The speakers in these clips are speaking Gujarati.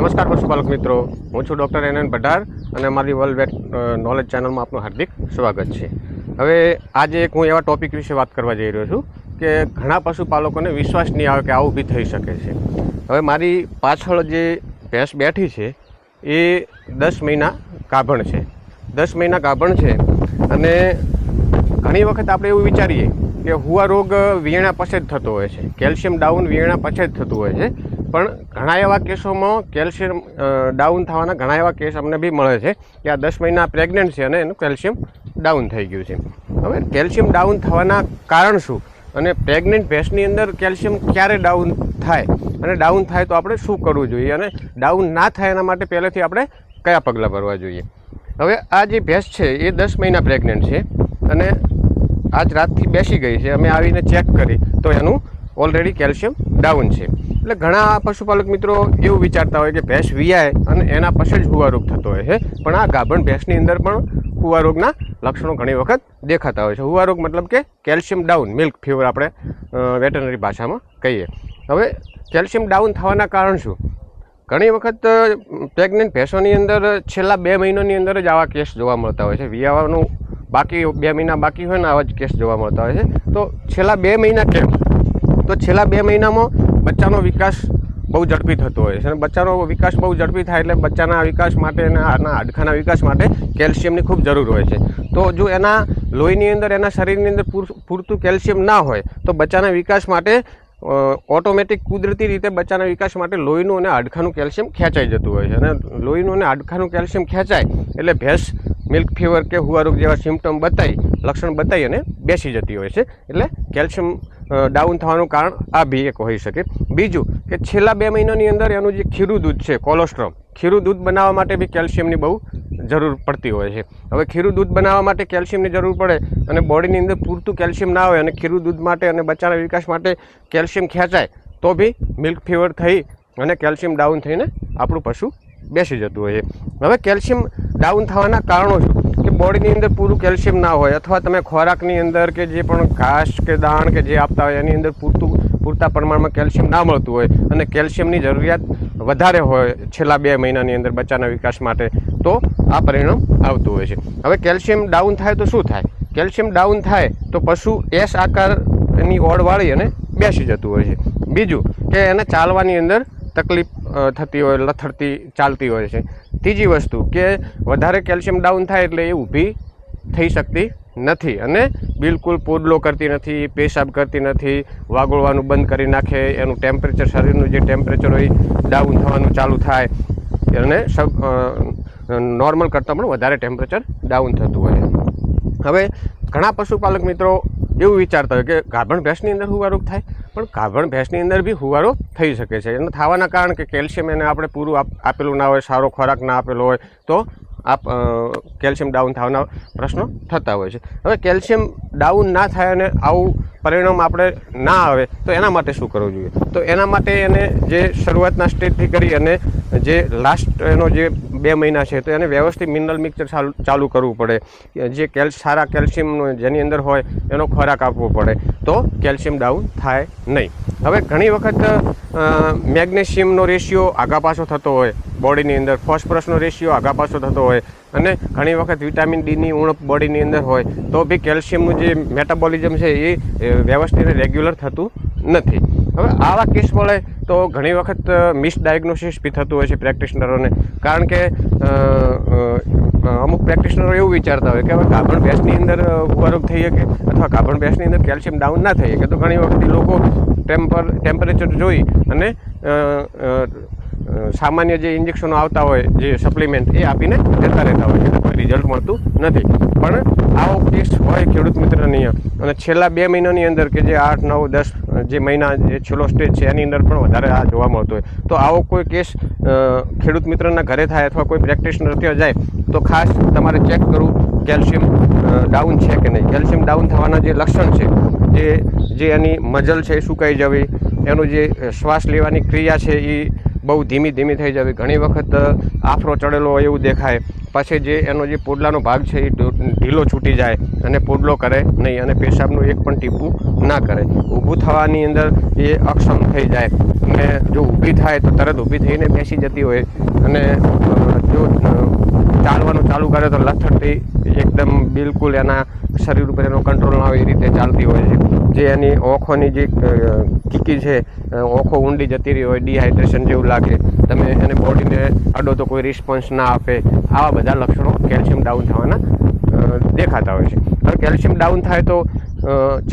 નમસ્કાર પશુપાલક મિત્રો, હું છું ડૉક્ટર NN પઢાર અને અમારી વર્લ્ડ વેટ નોલેજ ચેનલમાં આપનું હાર્દિક સ્વાગત છે। હવે આજે એક હું એવા ટૉપિક વિશે વાત કરવા જઈ રહ્યો છું કે ઘણા પશુપાલકોને વિશ્વાસ નહીં આવે કે આવું બી થઈ શકે છે। હવે મારી પાછળ જે ભેંસ બેઠી છે એ 10 મહિના ગાભણ છે। 10 મહિના ગાભણ છે અને ઘણી વખત આપણે એવું વિચારીએ કે હુવા રોગ વિયણા પછી જ થતો હોય છે, કેલ્શિયમ ડાઉન વિયણા પછી જ થતું હોય છે, પણ ઘણા એવા કેસોમાં કેલ્શિયમ ડાઉન થવાના ઘણા એવા કેસ અમને બી મળે છે કે આ 10 મહિના પ્રેગ્નન્ટ છે અને એનું કેલ્શિયમ ડાઉન થઈ ગયું છે। હવે કેલ્શિયમ ડાઉન થવાના કારણ શું અને પ્રેગ્નન્ટ ભેંસની અંદર કેલ્શિયમ ક્યારે ડાઉન થાય અને ડાઉન થાય તો આપણે શું કરવું જોઈએ અને ડાઉન ના થાય એના માટે પહેલેથી આપણે કયા પગલાં ભરવા જોઈએ। હવે આ જે ભેંસ છે એ 10 મહિના પ્રેગ્નન્ટ છે અને આજ રાતથી બેસી ગઈ છે, અમે આવીને ચેક કરી તો એનું ઓલરેડી કેલ્શિયમ ડાઉન છે। એટલે ઘણા પશુપાલક મિત્રો એવું વિચારતા હોય કે ભેંસ વિયાય અને એના પછી જ હુવા રોગ થતો હોય છે, પણ આ ગાભણ ભેંસની અંદર પણ હુવા રોગના લક્ષણો ઘણી વખત દેખાતા હોય છે। હુવા રોગ મતલબ કે કેલ્શિયમ ડાઉન, મિલ્ક ફીવર આપણે વેટરનરી ભાષામાં કહીએ। હવે કેલ્શિયમ ડાઉન થવાના કારણ શું? ઘણી વખત પ્રેગ્નન્ટ ભેંસોની અંદર છેલ્લા 2 મહિનાની અંદર જ આવા કેસ જોવા મળતા હોય છે। વિયાવાનું બાકી 2 મહિના બાકી હોય ને આવા જ કેસ જોવા મળતા હોય છે। તો છેલ્લા 2 મહિના કેમ? તો છેલ્લા 2 મહિનામાં બચ્ચાનો વિકાસ બહુ ઝડપી થતો હોય છે અને બચ્ચાનો વિકાસ બહુ ઝડપી થાય એટલે બચ્ચાના વિકાસ માટે અને આના હાડકાના વિકાસ માટે કેલ્શિયમની ખૂબ જરૂર હોય છે। તો જો એના લોહીની અંદર, એના શરીરની અંદર પૂરતું કેલ્શિયમ ના હોય તો બચ્ચાના વિકાસ માટે ઓટોમેટિક કુદરતી રીતે બચ્ચાના વિકાસ માટે લોહીનું અને હાડકાનું કેલ્શિયમ ખેંચાઈ જતું હોય છે અને લોહીનું અને હાડકાનું કેલ્શિયમ ખેંચાય એટલે ભેંસ મિલ્ક ફીવર કે હુવા રોગ જેવા સિમ્પટમ લક્ષણ બતાવી અને બેસી જતી હોય છે। એટલે કેલ્શિયમ ડાઉન થવાનું કારણ આ બી એક હોઈ શકે। બીજું કે છેલ્લા 2 મહિનાની અંદર એનું જે ખીરું દૂધ છે, કોલોસ્ટ્રમ, ખીરું દૂધ બનાવવા માટે બી કેલ્શિયમની બહુ જરૂર પડતી હોય છે। હવે ખીરું દૂધ બનાવવા માટે કેલ્શિયમની જરૂર પડે અને બોડીની અંદર પૂરતું કેલ્શિયમ ના હોય અને ખીરું દૂધ માટે અને બચ્ચાના વિકાસ માટે કેલ્શિયમ ખેંચાય તો બી મિલ્ક ફીવર થઈ અને કેલ્શિયમ ડાઉન થઈને આપણું પશુ બેસી જતું હોય છે। હવે કેલ્શિયમ ડાઉન થવાના કારણો શું? કે બોડીની અંદર પૂરું કેલ્શિયમ ના હોય અથવા તમે ખોરાકની અંદર કે જે પણ ઘાસ કે દાણ કે જે આપતા હોય એની અંદર પૂરતા પ્રમાણમાં કેલ્શિયમ ના મળતું હોય અને કેલ્શિયમની જરૂરિયાત વધારે હોય છેલ્લા 2 મહિનાની અંદર બચ્ચાના વિકાસ માટે, તો આ પરિણામ આવતું હોય છે। હવે કેલ્શિયમ ડાઉન થાય તો શું થાય? કેલ્શિયમ ડાઉન થાય તો પશુ એસ આકારની ઓળ વાળી અને બેસી જતું હોય છે। બીજું કે એને ચાલવાની અંદર તકલીફ થતી હોય, લથડતી ચાલતી હોય છે। ત્રીજી વસ્તુ કે વધારે કેલ્શિયમ ડાઉન થાય એટલે એ ઊભી થઈ શકતી નથી અને બિલકુલ પોદલો કરતી નથી, પેશાબ કરતી નથી, વાગોળવાનું બંધ કરી નાખે, એનું ટેમ્પરેચર, શરીરનું જે ટેમ્પરેચર હોય ડાઉન થવાનું ચાલુ થાય અને નોર્મલ કરતાં પણ વધારે ટેમ્પરેચર ડાઉન થતું હોય છે। હવે ઘણા પશુપાલક મિત્રો એવું વિચારતા હોય કે ગાભણ ભેંસની અંદર હુવા રોગ થાય, પણ ગાભણ ભેંસની અંદર બી હુવા રોગ થઈ શકે છે। એને થવાના કારણ કે કેલ્શિયમ એને આપણે પૂરું આપેલું ના હોય, સારો ખોરાક ના આપેલો હોય તો કેલ્શિયમ ડાઉન થવાના પ્રશ્નો થતા હોય છે। હવે કેલ્શિયમ ડાઉન ના થાય અને આવું પરિણામ આપણે ના આવે તો એના માટે શું કરવું જોઈએ? તો એના માટે એને જે શરૂઆતના સ્ટેજથી કરી અને જે લાસ્ટ એનો જે 2 મહિના છે તો એને વ્યવસ્થિત મિનરલ મિક્સચર ચાલુ કરવું પડે, જે સારા કેલ્શિયમ જેની અંદર હોય એનો ખોરાક આપવો પડે તો કેલ્શિયમ ડાઉન થાય નહીં। હવે ઘણી વખત મેગ્નેશિયમનો રેશિયો આગા પાછો થતો હોય બોડીની અંદર, ફોસ્ફરસનો રેશિયો આગા પાછો થતો હોય અને ઘણી વખત વિટામિન ડીની ઉણપ બોડીની અંદર હોય તો બી કેલ્શિયમનું જે મેટાબોલિઝમ છે એ વ્યવસ્થિત રેગ્યુલર થતું નથી। હવે આવા કેસ મળે તો ઘણી વખત મિસડાયગ્નોસિસ બી થતું હોય છે પ્રેક્ટિશનરોને, કારણ કે અમુક પ્રેક્ટિશનરો એવું વિચારતા હોય કે હવે ગાભણ ભેંસની અંદર હુવા રોગ થઈ શકે અથવા ગાભણ ભેંસની અંદર કેલ્શિયમ ડાઉન ના થઈ શકે, તો ઘણી વખત લોકો ટેમ્પરેચર જોઈ અને સામાન્ય જે ઇન્જેક્શનો આવતા હોય, જે સપ્લિમેન્ટ, એ આપીને જતા રહેતા હોય છે, કોઈ રિઝલ્ટ મળતું નથી। પણ આવો કેસ હોય ખેડૂત મિત્રની અને છેલ્લા 2 મહિનાની અંદર કે જે 8, 9, 10 જે મહિના જે છેલ્લો સ્ટેજ છે એની અંદર પણ વધારે આ જોવા મળતો હોય, તો આવો કોઈ કેસ ખેડૂત મિત્રના ઘરે થાય અથવા કોઈ પ્રેક્ટિશનર ત્યાં જાય તો ખાસ તમારે ચેક કરવું કેલ્શિયમ ડાઉન છે કે નહીં। કેલ્શિયમ ડાઉન થવાના જે લક્ષણ છે, જે એની મજલ છે એ સુકાઈ જવી, એનું જે શ્વાસ લેવાની ક્રિયા છે એ બહુ ધીમી થઈ જવી, ઘણી વખત આફરો ચડેલો હોય એવું દેખાય, પછી જે એનો જે પોડલાનો ભાગ છે એ ઢીલો છૂટી જાય અને પોડલો કરે નહીં અને પેશાબનું એક પણ ટીપું ના કરે. ઊભું થવાની અંદર એ અક્ષમ થઈ જાય અને જો ઊભી થાય તો તરત ઊભી થઈને બેસી જતી હોય અને જો ચાલવાનું ચાલુ કરે તો લથડતી એકદમ બિલકુલ એના શરીર ઉપર એનો કંટ્રોલ ના હોય એ રીતે ચાલતી હોય છે. જે એની આંખોની જે કીકી છે, આંખો ઊંડી જતી રહી હોય, ડિહાઇડ્રેશન જેવું લાગે, તમે એને બોડીને અડો તો કોઈ રિસ્પોન્સ ના આપે, આવા બધા લક્ષણો કેલ્શિયમ ડાઉન થવાના દેખાતા હોય છે. હવે કેલ્શિયમ ડાઉન થાય તો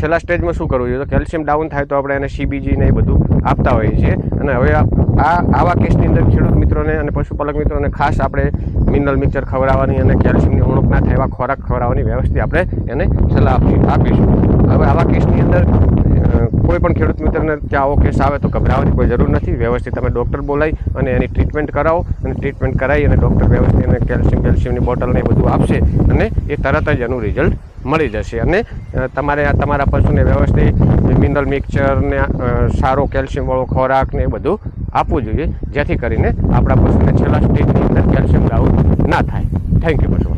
છેલ્લા સ્ટેજમાં શું કરવું જોઈએ? તો કેલ્શિયમ ડાઉન થાય તો આપણે એને CBG ને એ બધું આપતા હોઈએ છીએ. અને હવે આવા કેસની અંદર ખેડૂત મિત્રોને અને પશુપાલક મિત્રોને ખાસ આપણે મિનરલ મિક્સર ખવડાવવાની અને કેલ્શિયમની ઉણપ ના થાય એવા ખોરાક ખવડાવવાની વ્યવસ્થિત આપણે એને સલાહ આપીશું. હવે આવા કેસની અંદર કોઈ પણ ખેડૂત મિત્રને કે આવો કેસ આવે તો ગભરાવાની કોઈ જરૂર નથી. વ્યવસ્થિત તમે ડૉક્ટર બોલાવી અને એની ટ્રીટમેન્ટ કરાવો અને ટ્રીટમેન્ટ કરાવી અને ડૉક્ટર વ્યવસ્થિત એને કેલ્શિયમની બોટલને એ બધું આપશે અને એ તરત જ એનું રિઝલ્ટ મળી જશે. અને તમારે તમારા પશુને વ્યવસ્થિત મિનરલ મિક્સચરને સારો કેલ્શિયમવાળો ખોરાક ને એ બધું આપવું જોઈએ, જેથી કરીને આપણા પશુને છેલ્લા સ્ટેજની અંદર કેલ્શિયમ ડાઉન ના થાય. થેન્ક યુ પશુ.